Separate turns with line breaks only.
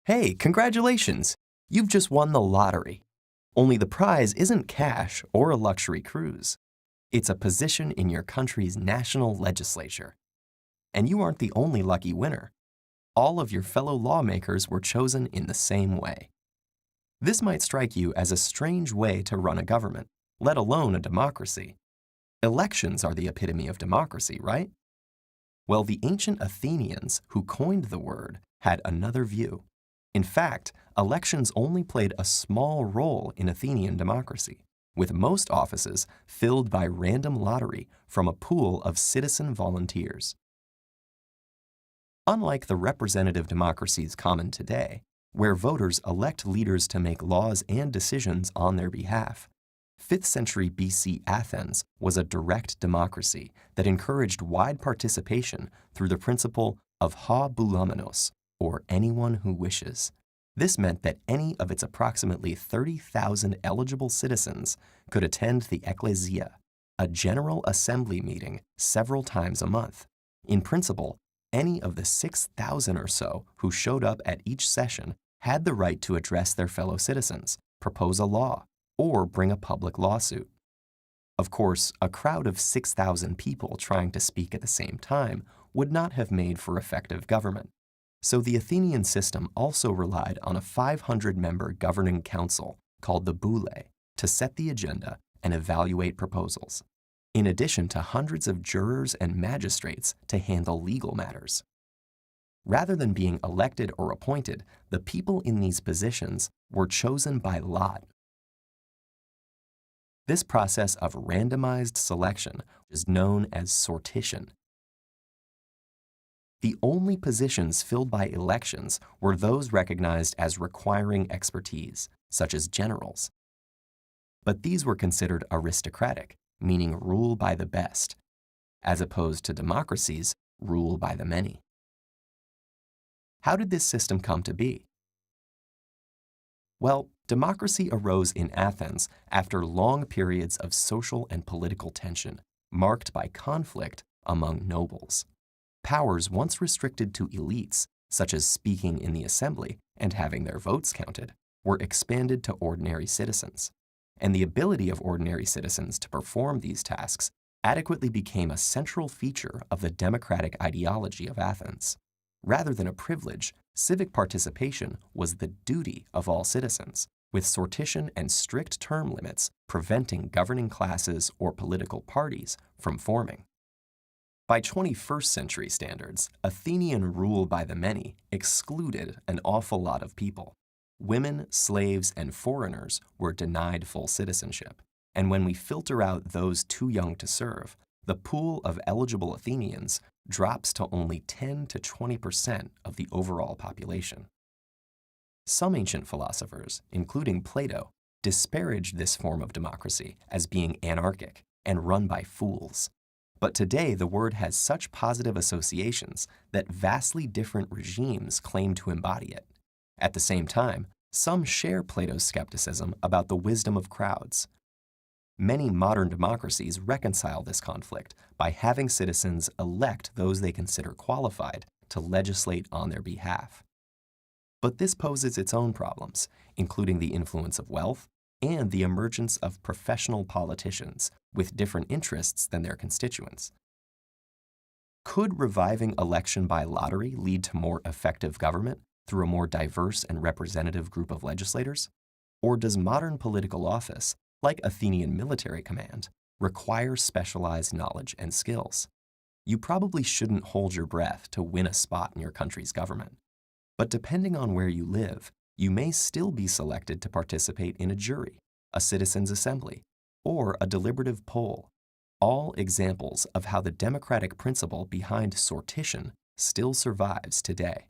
Hey, congratulations! You've just won the lottery. Only the prize isn't cash or a luxury cruise. It's a position in your country's national legislature. And you aren't the only lucky winner. All of your fellow lawmakers were chosen in the same way. This might strike you as a strange way to run a government, let alone a democracy. Elections are the epitome of democracy, right? Well, the ancient Athenians who coined the word had another view. In fact, elections only played a small role in Athenian democracy, with most offices filled by random lottery from a pool of citizen volunteers. Unlike the representative democracies common today, where voters elect leaders to make laws and decisions on their behalf, 5th century BC Athens was a direct democracy that encouraged wide participation through the principle of ha boulamenos, or anyone who wishes. This meant that any of its approximately 30,000 eligible citizens could attend the ecclesia, a general assembly meeting several times a month. In principle, any of the 6,000 or so who showed up at each session had the right to address their fellow citizens, propose a law, or bring a public lawsuit. Of course, a crowd of 6,000 people trying to speak at the same time would not have made for effective government. So the Athenian system also relied on a 500-member governing council called the boule to set the agenda and evaluate proposals, in addition to hundreds of jurors and magistrates to handle legal matters. Rather than being elected or appointed, the people in these positions were chosen by lot. This process of randomized selection is known as sortition. The only positions filled by elections were those recognized as requiring expertise, such as generals. But these were considered aristocratic, meaning rule by the best, as opposed to democracies, rule by the many. How did this system come to be? Well, democracy arose in Athens after long periods of social and political tension, marked by conflict among nobles. Powers once restricted to elites, such as speaking in the assembly and having their votes counted, were expanded to ordinary citizens. And the ability of ordinary citizens to perform these tasks adequately became a central feature of the democratic ideology of Athens. Rather than a privilege, civic participation was the duty of all citizens, with sortition and strict term limits preventing governing classes or political parties from forming. By 21st century standards, Athenian rule by the many excluded an awful lot of people. Women, slaves, and foreigners were denied full citizenship. And when we filter out those too young to serve, the pool of eligible Athenians drops to only 10 to 20% of the overall population. Some ancient philosophers, including Plato, disparaged this form of democracy as being anarchic and run by fools. But today, the word has such positive associations that vastly different regimes claim to embody it. At the same time, some share Plato's skepticism about the wisdom of crowds. Many modern democracies reconcile this conflict by having citizens elect those they consider qualified to legislate on their behalf. But this poses its own problems, including the influence of wealth and the emergence of professional politicians with different interests than their constituents. Could reviving election by lottery lead to more effective government through a more diverse and representative group of legislators? Or does modern political office, like Athenian military command, require specialized knowledge and skills? You probably shouldn't hold your breath to win a spot in your country's government. But depending on where you live, you may still be selected to participate in a jury, a citizens' assembly, or a deliberative poll, all examples of how the democratic principle behind sortition still survives today.